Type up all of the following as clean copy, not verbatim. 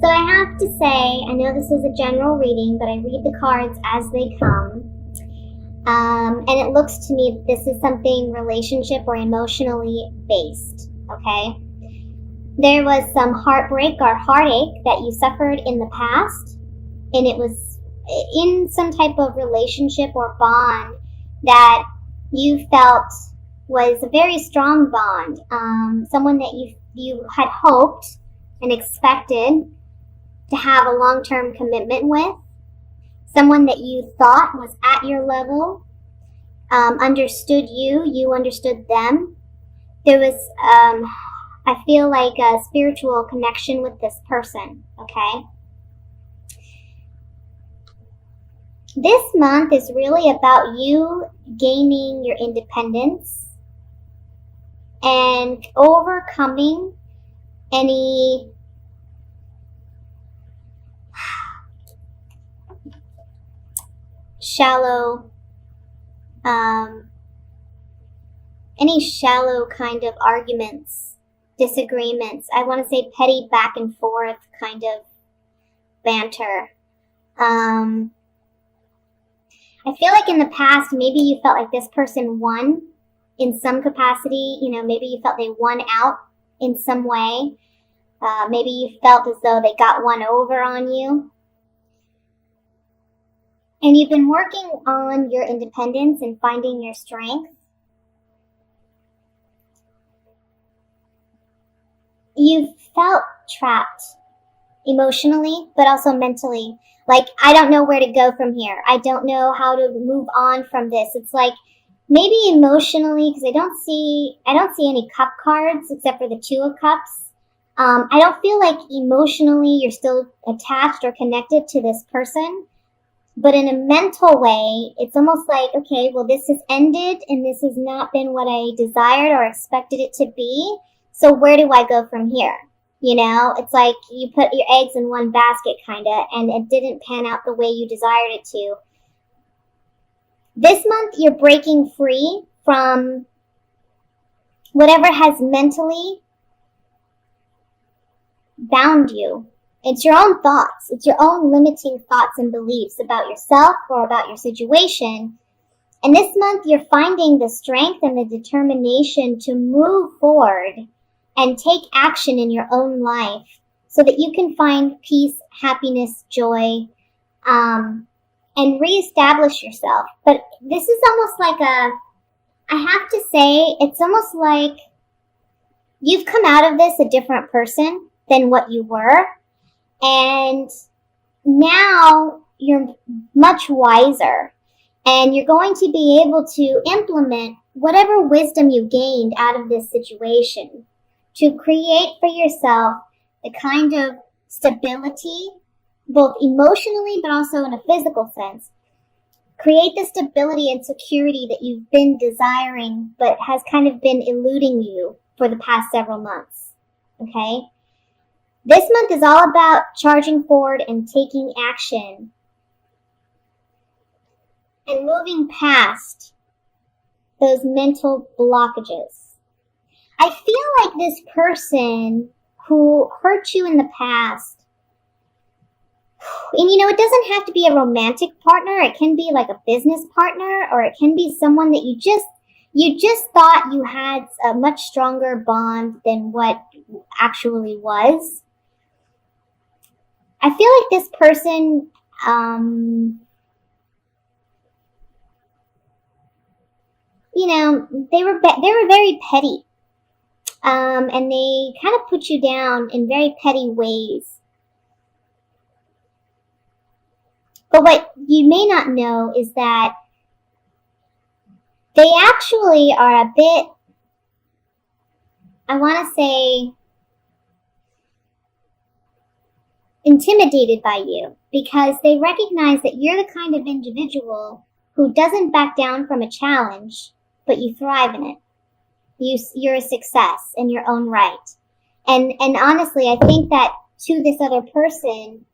So I have to say, I know this is a general reading, but I read the cards as they come. And it looks to me that this is something relationship or emotionally based, okay? There was some heartbreak or heartache that you suffered in the past, and it was in some type of relationship or bond that you felt was a very strong bond, someone that you had hoped and expected to have a long-term commitment with, someone that you thought was at your level, understood you understood them. There was, I feel like a spiritual connection with this person, okay? This month is really about you gaining your independence and overcoming any shallow kind of arguments, disagreements. I want to say petty back and forth kind of banter. I feel like in the past, maybe you felt like this person won in some capacity. You know, maybe you felt they won out in some way. Maybe you felt as though they got one over on you. And you've been working on your independence and finding your strength. You've felt trapped emotionally, but also mentally. Like, I don't know where to go from here. I don't know how to move on from this. It's like maybe emotionally, because I don't see any cup cards except for the Two of Cups. I don't feel like emotionally you're still attached or connected to this person. But in a mental way, it's almost like, okay, well, this has ended and this has not been what I desired or expected it to be. So where do I go from here? You know, it's like you put your eggs in one basket, kind of, and it didn't pan out the way you desired it to. This month, you're breaking free from whatever has mentally bound you. It's your own thoughts. It's your own limiting thoughts and beliefs about yourself or about your situation. And this month, you're finding the strength and the determination to move forward and take action in your own life so that you can find peace, happiness, joy, and reestablish yourself. But this is almost like I have to say, it's almost like you've come out of this a different person than what you were. And now you're much wiser, and you're going to be able to implement whatever wisdom you gained out of this situation to create for yourself the kind of stability, both emotionally but also in a physical sense. Create the stability and security that you've been desiring but has kind of been eluding you for the past several months, okay? This month is all about charging forward and taking action and moving past those mental blockages. I feel like this person who hurt you in the past, and you know, it doesn't have to be a romantic partner. It can be like a business partner, or it can be someone that you just thought you had a much stronger bond than what actually was. I feel like this person, you know, they were very petty, and they kind of put you down in very petty ways. But what you may not know is that they actually are a bit, I want to say, intimidated by you, because they recognize that you're the kind of individual who doesn't back down from a challenge, but you thrive in it. You're a success in your own right. And honestly, I think that to this other person,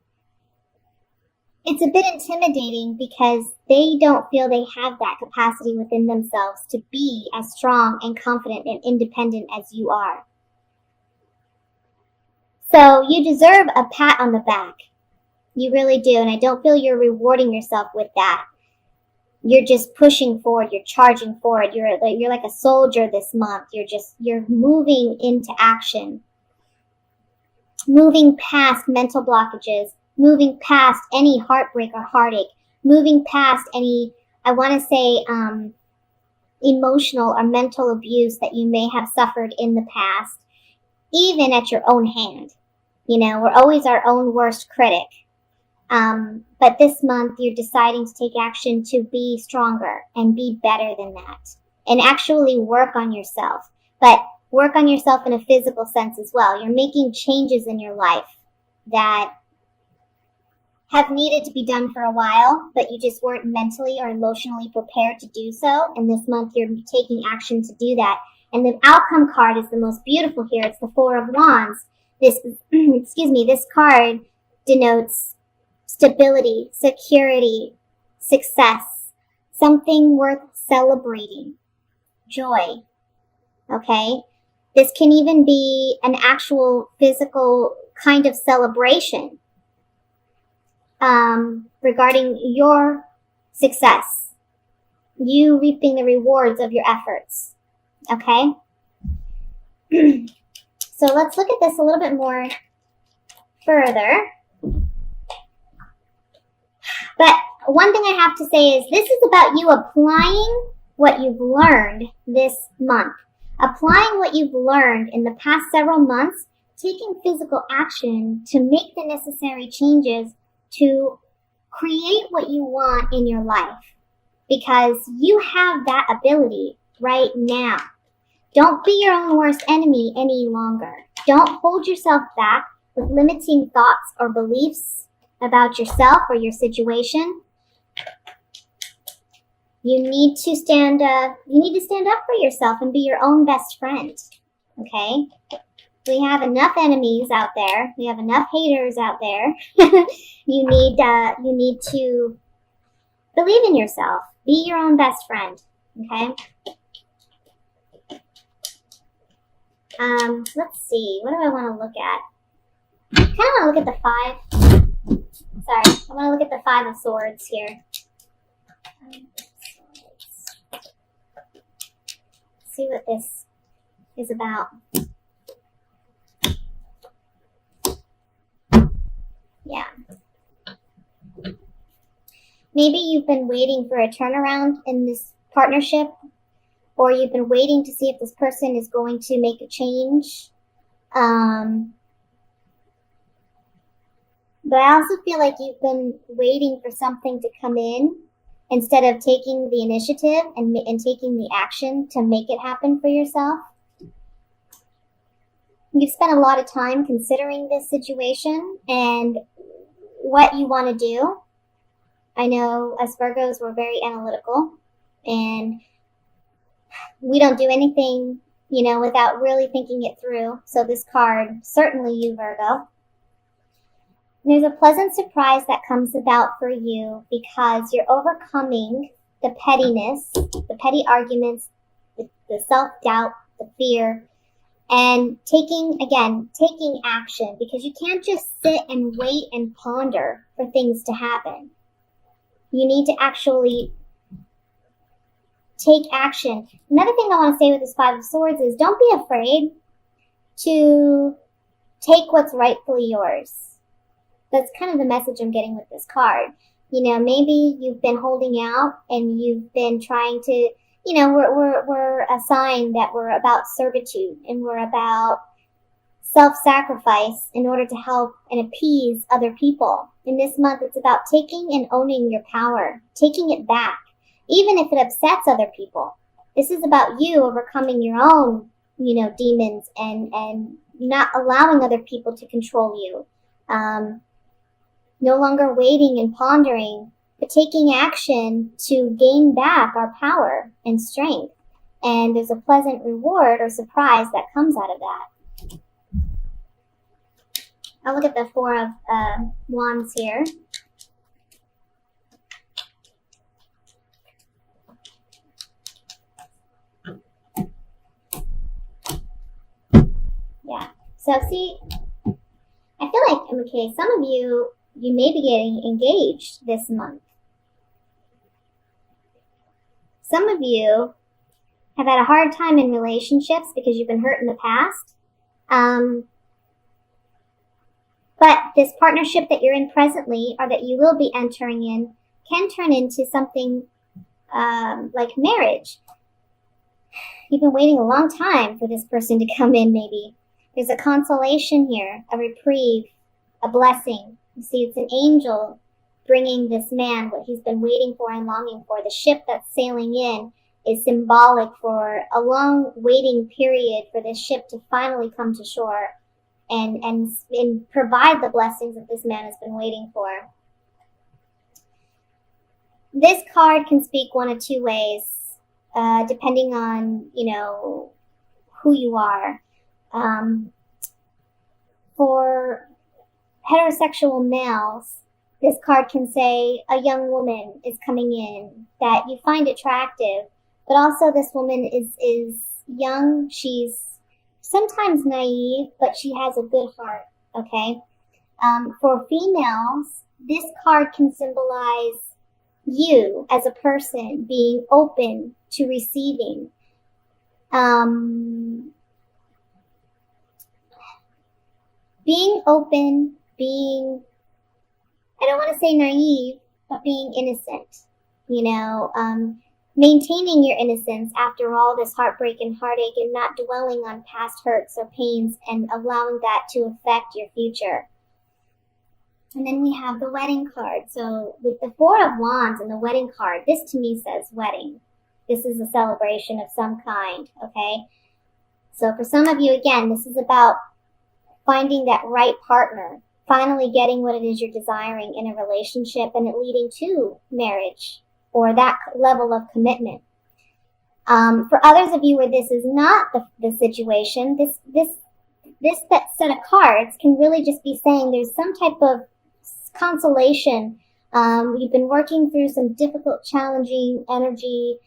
it's a bit intimidating because they don't feel they have that capacity within themselves to be as strong and confident and independent as you are. So you deserve a pat on the back. You really do. And I don't feel you're rewarding yourself with that. You're just pushing forward. You're charging forward. You're like a soldier this month. You're moving into action. Moving past mental blockages. Moving past any heartbreak or heartache. Moving past any, I want to say, emotional or mental abuse that you may have suffered in the past, even at your own hand. We're always our own worst critic. But this month you're deciding to take action to be stronger and be better than that. And actually work on yourself. But work on yourself in a physical sense as well. You're making changes in your life that have needed to be done for a while, but you just weren't mentally or emotionally prepared to do so. And this month you're taking action to do that. And the outcome card is the most beautiful here. It's the Four of Wands. This card denotes stability, security, success, something worth celebrating, joy, okay? This can even be an actual physical kind of celebration regarding your success, you reaping the rewards of your efforts, okay? So let's look at this a little bit more further. But one thing I have to say is this is about you applying what you've learned this month. Applying what you've learned in the past several months, taking physical action to make the necessary changes to create what you want in your life. Because you have that ability right now. Don't be your own worst enemy any longer. Don't hold yourself back with limiting thoughts or beliefs about yourself or your situation. You need to stand up for yourself and be your own best friend. Okay? We have enough enemies out there. We have enough haters out there. You need to believe in yourself. Be your own best friend. Okay? Let's see. What do I want to look at? I kind of want to look at the five. Sorry. I want to look at the Five of Swords here. See what this is about. Yeah. Maybe you've been waiting for a turnaround in this partnership, or you've been waiting to see if this person is going to make a change. But I also feel like you've been waiting for something to come in instead of taking the initiative and taking the action to make it happen for yourself. You've spent a lot of time considering this situation and what you want to do. I know as Virgos, we're very analytical, and we don't do anything, without really thinking it through. So this card, certainly you, Virgo. There's a pleasant surprise that comes about for you because you're overcoming the pettiness, the petty arguments, the self-doubt, the fear, and taking action, because you can't just sit and wait and ponder for things to happen. You need to actually take action. Another thing I want to say with this Five of Swords is don't be afraid to take what's rightfully yours. That's kind of the message I'm getting with this card. Maybe you've been holding out and you've been trying to, we're a sign that we're about servitude and we're about self-sacrifice in order to help and appease other people. In this month, it's about taking and owning your power, taking it back, even if it upsets other people. This is about you overcoming your own, demons and not allowing other people to control you. No longer waiting and pondering, but taking action to gain back our power and strength. And there's a pleasant reward or surprise that comes out of that. I'll look at the Four of Wands here. Yeah. So see, I feel like, okay, some of you may be getting engaged this month. Some of you have had a hard time in relationships because you've been hurt in the past. But this partnership that you're in presently, or that you will be entering in, can turn into something like marriage. You've been waiting a long time for this person to come in, maybe. There's a consolation here, a reprieve, a blessing. You see, it's an angel bringing this man what he's been waiting for and longing for. The ship that's sailing in is symbolic for a long waiting period for this ship to finally come to shore and provide the blessings that this man has been waiting for. This card can speak one of two ways, depending on, who you are. For heterosexual males, this card can say a young woman is coming in that you find attractive, but also this woman is young. She's sometimes naive, but she has a good heart, okay? For females, this card can symbolize you as a person being open to receiving. Being open, I don't want to say naive, but being innocent, maintaining your innocence after all this heartbreak and heartache, and not dwelling on past hurts or pains and allowing that to affect your future. And then we have the wedding card. So with the Four of Wands and the wedding card, this to me says wedding. This is a celebration of some kind, okay? So for some of you, again, this is about finding that right partner, finally getting what it is you're desiring in a relationship, and it leading to marriage or that level of commitment. For others of you where this is not the situation, this set of cards can really just be saying there's some type of consolation. You've been working through some difficult, challenging energy,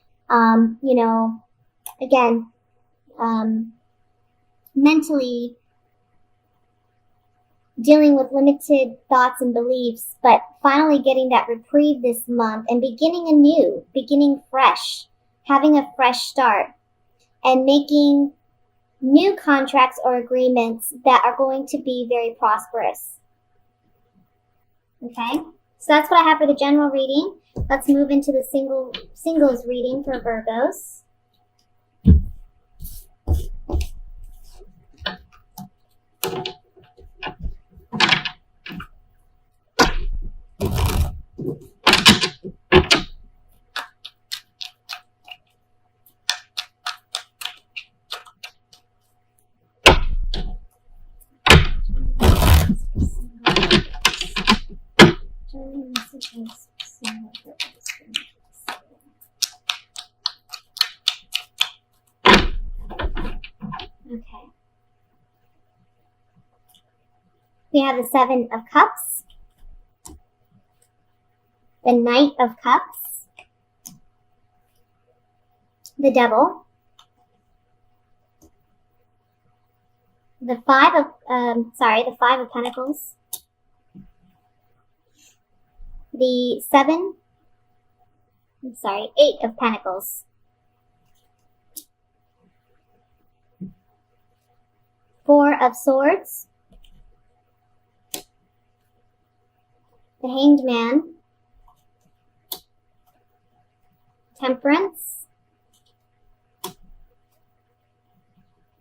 mentally dealing with limited thoughts and beliefs, but finally getting that reprieve this month and beginning anew, beginning fresh, having a fresh start, and making new contracts or agreements that are going to be very prosperous. Okay, so that's what I have for the general reading. Let's move into the singles reading for Virgos. Okay. We have the Seven of Cups, the Knight of Cups, the Devil, the Five of Pentacles, the Eight of Pentacles, Four of Swords, the Hanged Man, Temperance,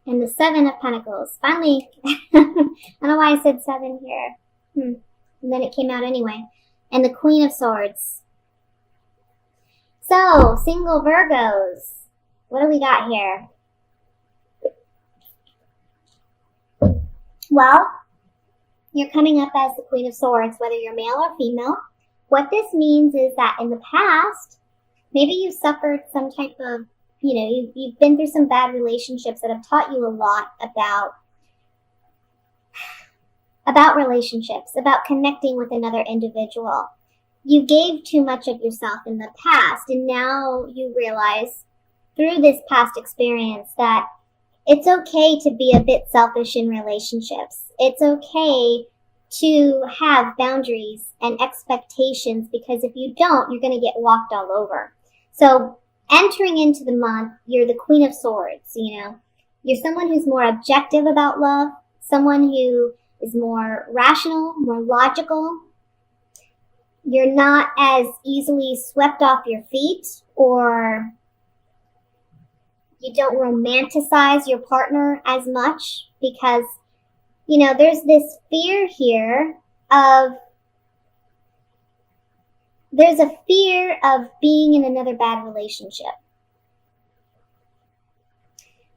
and the Seven of Pentacles. Finally, I don't know why I said seven here. And then it came out anyway. And the Queen of Swords. So, single Virgos, what do we got here? Well, you're coming up as the Queen of Swords, whether you're male or female. What this means is that in the past, maybe you've suffered some type of, you've been through some bad relationships that have taught you a lot about relationships, about connecting with another individual. You gave too much of yourself in the past, and now you realize through this past experience that it's okay to be a bit selfish in relationships. It's okay to have boundaries and expectations, because if you don't, you're going to get walked all over. So entering into the month, you're the Queen of Swords, you know. You're someone who's more objective about love, someone who is more rational, more logical. You're not as easily swept off your feet, or you don't romanticize your partner as much, because, you know, there's this fear here of, there's a fear of being in another bad relationship.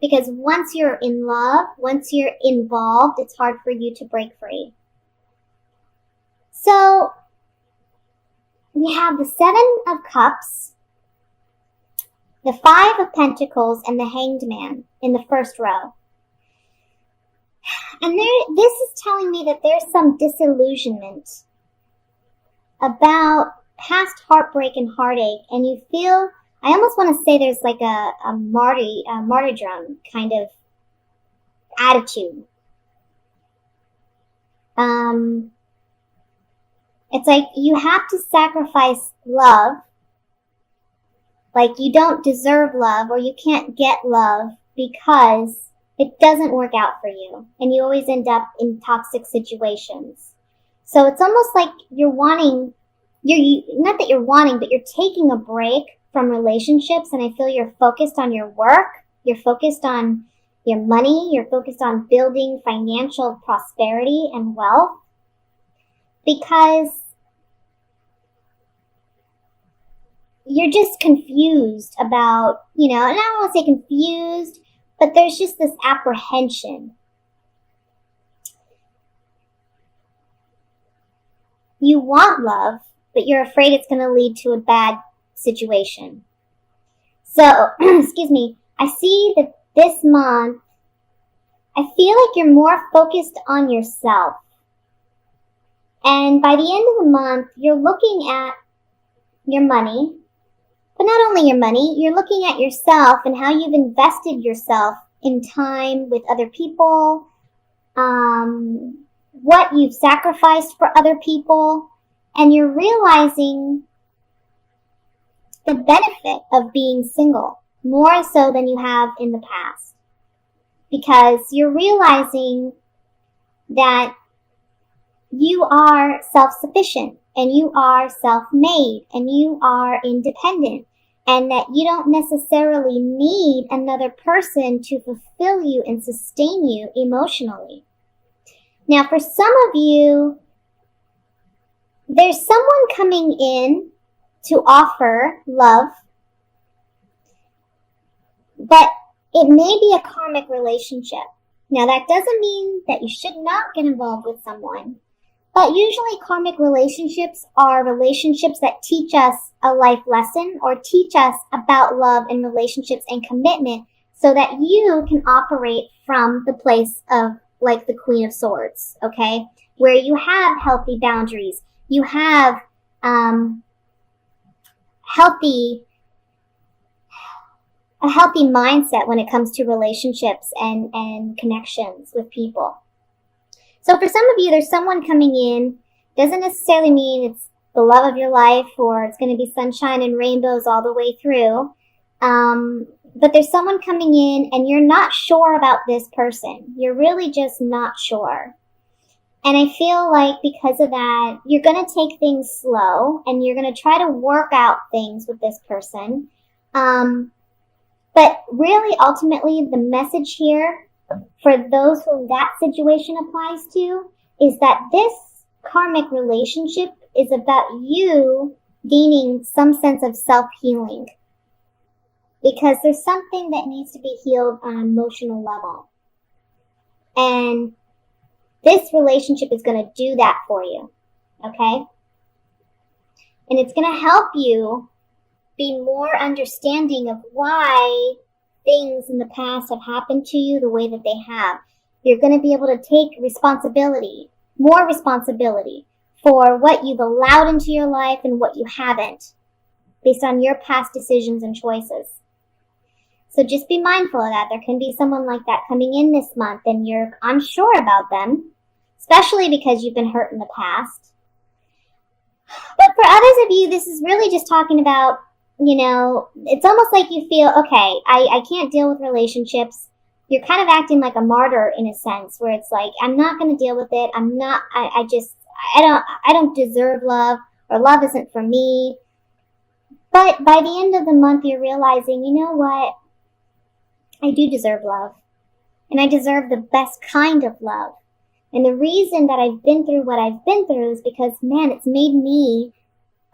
Because once you're in love, once you're involved, it's hard for you to break free. So we have the Seven of Cups, the Five of Pentacles, and the Hanged Man in the first row. And this is telling me that there's some disillusionment about past heartbreak and heartache, and you feel, I almost want to say there's like a martyrdom kind of attitude. It's like you have to sacrifice love, like you don't deserve love, or you can't get love because it doesn't work out for you, and you always end up in toxic situations. So it's almost like you're wanting, not that you're wanting, but you're taking a break from relationships, and I feel you're focused on your work, you're focused on your money, you're focused on building financial prosperity and wealth, because you're just confused about, you know, and I don't want to say confused, but there's just this apprehension. You want love, but you're afraid it's going to lead to a bad situation. So, excuse me, I see that this month, I feel like you're more focused on yourself. And by the end of the month, you're looking at your money, but not only your money, you're looking at yourself and how you've invested yourself in time with other people, what you've sacrificed for other people, and you're realizing the benefit of being single more so than you have in the past, because you're realizing that you are self-sufficient, and you are self-made, and you are independent, and that you don't necessarily need another person to fulfill you and sustain you emotionally. Now, for some of you, there's someone coming in to offer love, but it may be a karmic relationship. Now, that doesn't mean that you should not get involved with someone, but usually karmic relationships are relationships that teach us a life lesson or teach us about love and relationships and commitment, so that you can operate from the place of, like, the Queen of Swords, okay? Where you have healthy boundaries, you have a healthy mindset when it comes to relationships and connections with people. So for some of you, there's someone coming in. Doesn't necessarily mean it's the love of your life or it's going to be sunshine and rainbows all the way through. But there's someone coming in and you're not sure about this person. You're really just not sure. And I feel like because of that, you're going to take things slow and you're going to try to work out things with this person. But really, ultimately, the message here for those whom that situation applies to is that this karmic relationship is about you gaining some sense of self-healing, because there's something that needs to be healed on an emotional level. And this relationship is going to do that for you, okay? And it's going to help you be more understanding of why things in the past have happened to you the way that they have. You're going to be able to take responsibility, more responsibility, for what you've allowed into your life and what you haven't, based on your past decisions and choices. So just be mindful of that. There can be someone like that coming in this month and you're unsure about them. especially because you've been hurt in the past. But for others of you, this is really just talking about, it's almost like you feel, okay, I can't deal with relationships. You're kind of acting like a martyr in a sense, where it's like, I'm not going to deal with it. I don't deserve love, or love isn't for me. But by the end of the month, you're realizing, you know what? I do deserve love. And I deserve the best kind of love. And the reason that I've been through what I've been through is because, man, it's made me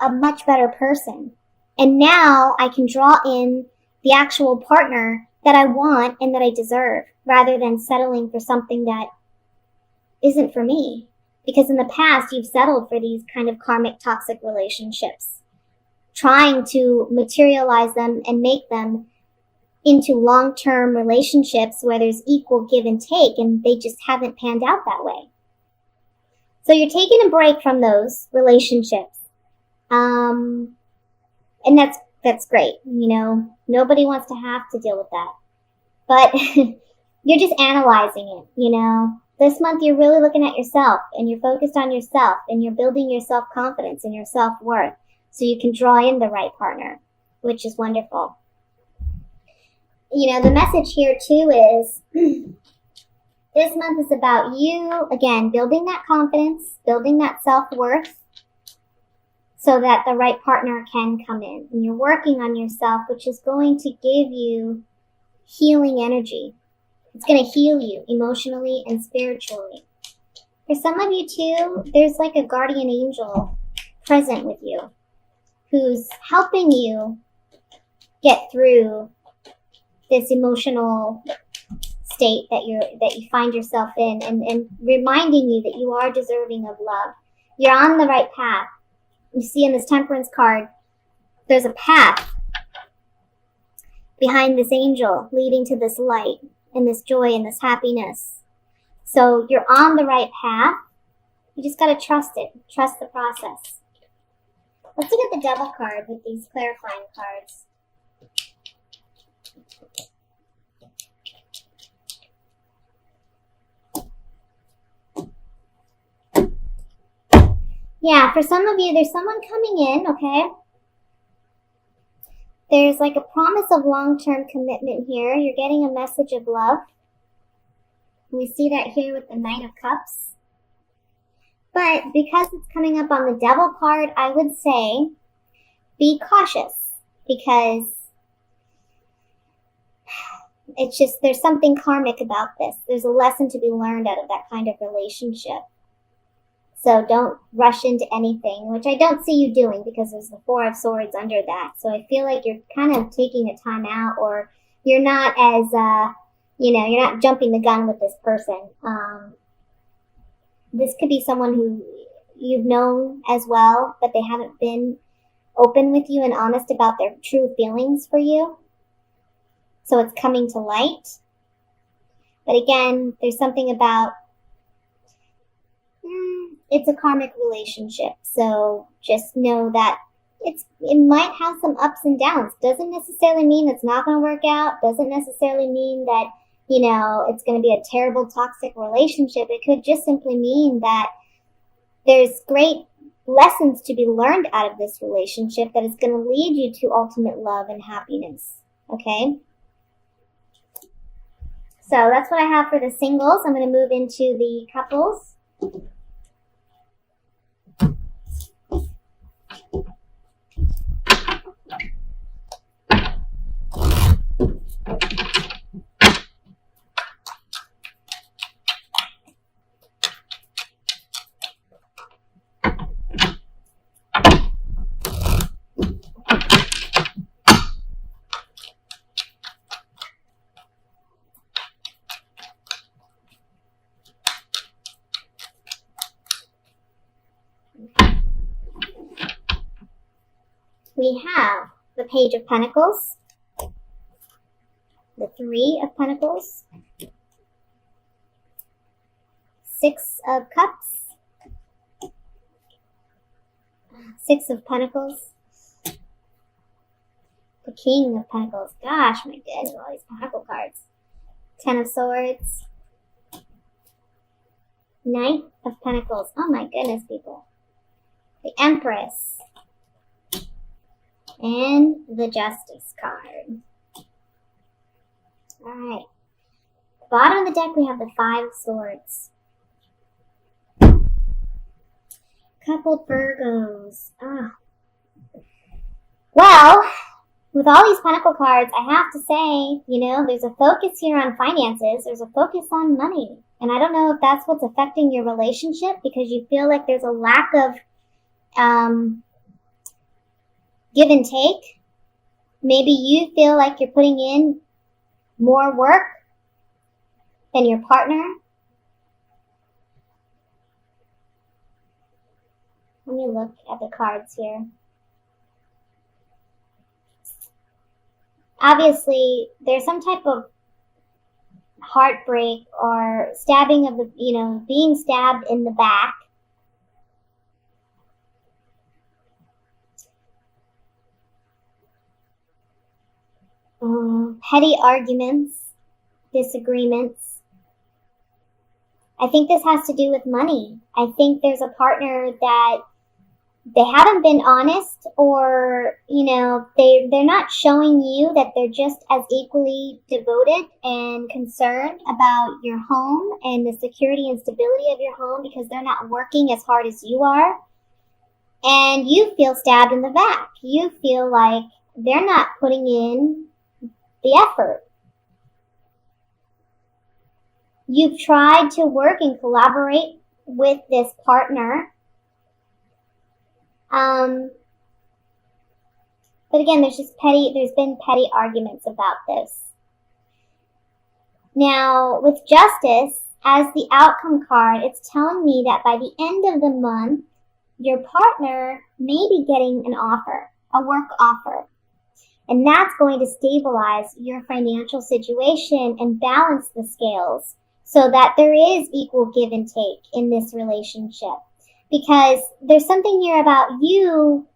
a much better person. And now I can draw in the actual partner that I want and that I deserve, rather than settling for something that isn't for me. Because in the past, you've settled for these kind of karmic toxic relationships, trying to materialize them and make them into long-term relationships where there's equal give and take, and they just haven't panned out that way. So you're taking a break from those relationships. And that's great. Nobody wants to have to deal with that. But you're just analyzing it, This month you're really looking at yourself, and you're focused on yourself, and you're building your self-confidence and your self-worth so you can draw in the right partner, which is wonderful. The message here too is this month is about you, again, building that confidence, building that self-worth so that the right partner can come in. And you're working on yourself, which is going to give you healing energy. It's going to heal you emotionally and spiritually. For some of you too, there's like a guardian angel present with you who's helping you get through this emotional state that you find yourself in, and reminding you that you are deserving of love. You're on the right path. You see in this Temperance card, there's a path behind this angel leading to this light and this joy and this happiness. So you're on the right path. You just got to trust it. Trust the process. Let's look at the Devil card with these clarifying cards. Yeah, for some of you, there's someone coming in, okay? There's like a promise of long-term commitment here. You're getting a message of love. We see that here with the Knight of Cups. But because it's coming up on the Devil card, I would say be cautious, because it's just, there's something karmic about this. There's a lesson to be learned out of that kind of relationship. So don't rush into anything, which I don't see you doing, because there's the Four of Swords under that. So I feel like you're kind of taking a time out, or you're not as, you're not jumping the gun with this person. This could be someone who you've known as well, but they haven't been open with you and honest about their true feelings for you. So it's coming to light. But again, there's something about, it's a karmic relationship. So just know that it might have some ups and downs. Doesn't necessarily mean it's not going to work out. Doesn't necessarily mean that, it's going to be a terrible toxic relationship. It could just simply mean that there's great lessons to be learned out of this relationship that is going to lead you to ultimate love and happiness. Okay? So that's what I have for the singles. I'm going to move into the couples. We have the Page of Pentacles, the Three of Pentacles, Six of Cups, Six of Pentacles, the King of Pentacles. Gosh, my goodness, all these Pentacle cards. Ten of Swords, Knight of Pentacles. Oh my goodness, people. The Empress. And the Justice card. Alright. Bottom of the deck, we have the Five of Swords. Coupled Virgos. Well, with all these Pentacle cards, I have to say, there's a focus here on finances. There's a focus on money. And I don't know if that's what's affecting your relationship because you feel like there's a lack of give and take. Maybe you feel like you're putting in more work than your partner. Let me look at the cards here. Obviously, there's some type of heartbreak or stabbing of the, being stabbed in the back. Petty arguments, disagreements. I think this has to do with money. I think there's a partner that they haven't been honest, or they're not showing you that they're just as equally devoted and concerned about your home and the security and stability of your home because they're not working as hard as you are. And you feel stabbed in the back. You feel like they're not putting in the effort. You've tried to work and collaborate with this partner. But again, there's been petty arguments about this. Now, with Justice, as the outcome card, it's telling me that by the end of the month, your partner may be getting an offer, a work offer. And that's going to stabilize your financial situation and balance the scales so that there is equal give and take in this relationship. Because there's something here about you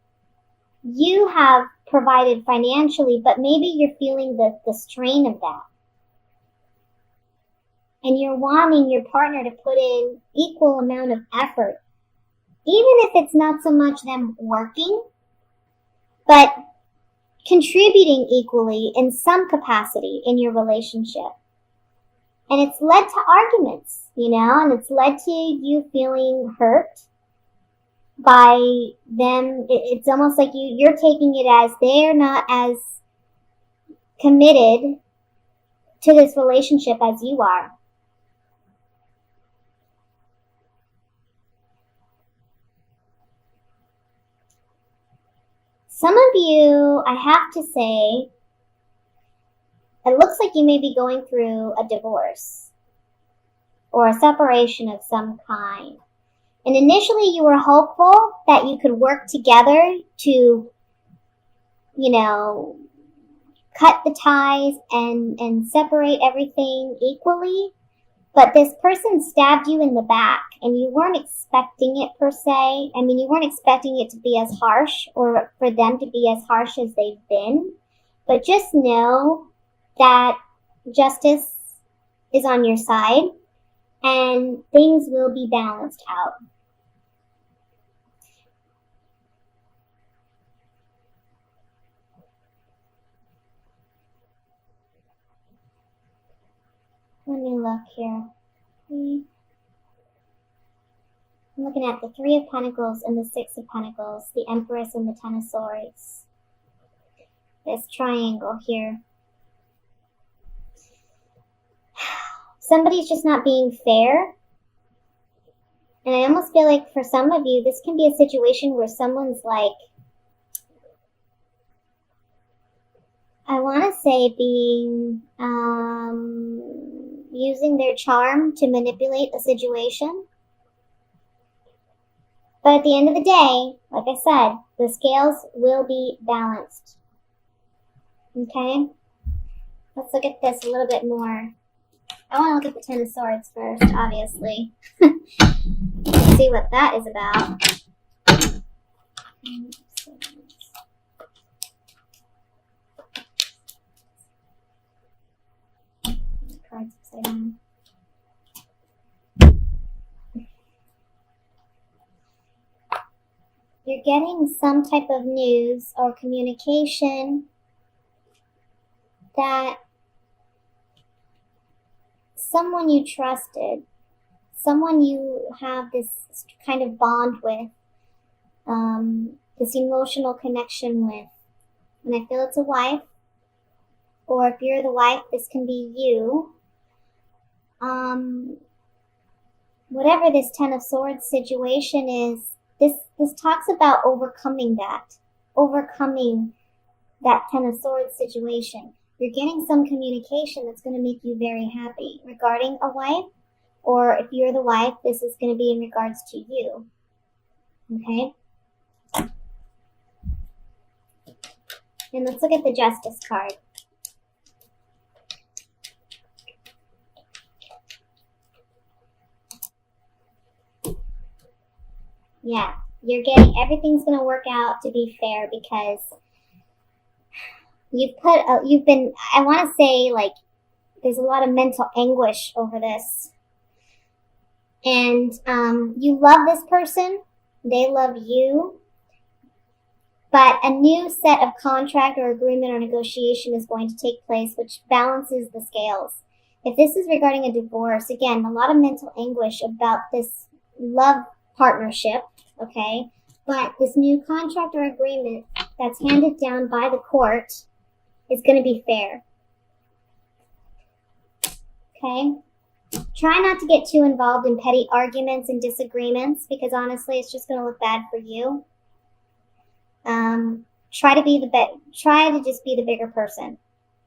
have provided financially, but maybe you're feeling the strain of that. And you're wanting your partner to put in equal amount of effort, even if it's not so much them working, but contributing equally in some capacity in your relationship. And it's led to arguments, and it's led to you feeling hurt by them. It's almost like you're taking it as they're not as committed to this relationship as you are. Some of you, I have to say, it looks like you may be going through a divorce or a separation of some kind. And initially you were hopeful that you could work together to, cut the ties and separate everything equally. But this person stabbed you in the back and you weren't expecting it per se. I mean, you weren't expecting it to be as harsh or for them to be as harsh as they've been. But just know that justice is on your side and things will be balanced out. Let me look here. I'm looking at the Three of Pentacles and the Six of Pentacles, the Empress and the Ten of Swords. This triangle here. Somebody's just not being fair. And I almost feel like for some of you, this can be a situation where someone's like, I want to say being, using their charm to manipulate a situation. But at the end of the day, like I said, the scales will be balanced. Okay? Let's look at this a little bit more. I want to look at the Ten of Swords first, obviously. Let's see what that is about. Cards upside down. You're getting some type of news or communication that someone you trusted, someone you have this kind of bond with, this emotional connection with, and I feel it's a wife, or if you're the wife, this can be you. Whatever this Ten of Swords situation is, this talks about overcoming that Ten of Swords situation. You're getting some communication that's going to make you very happy regarding a wife, or if you're the wife, this is going to be in regards to you. Okay? And let's look at the Justice card. Yeah, you're getting, everything's going to work out to be fair because you've been, I want to say, like, there's a lot of mental anguish over this. And you love this person, they love you, but a new set of contract or agreement or negotiation is going to take place, which balances the scales. If this is regarding a divorce, again, a lot of mental anguish about this love partnership, okay? But this new contract or agreement that's handed down by the court is going to be fair. Okay? Try not to get too involved in petty arguments and disagreements because honestly, it's just going to look bad for you. Try to just be the bigger person.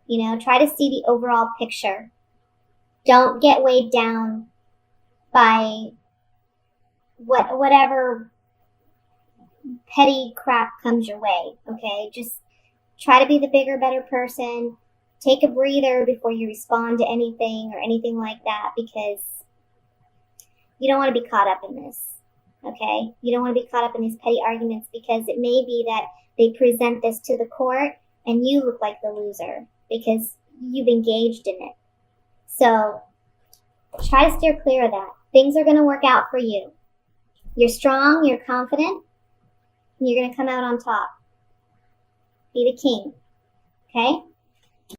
You know, try to see the overall picture. Don't get weighed down by whatever petty crap comes your way, okay? Just try to be the bigger, better person. Take a breather before you respond to anything or anything like that because you don't want to be caught up in this, okay? You don't want to be caught up in these petty arguments because it may be that they present this to the court and you look like the loser because you've engaged in it. So try to steer clear of that. Things are going to work out for you. You're strong, you're confident, and you're going to come out on top. Be the king, okay?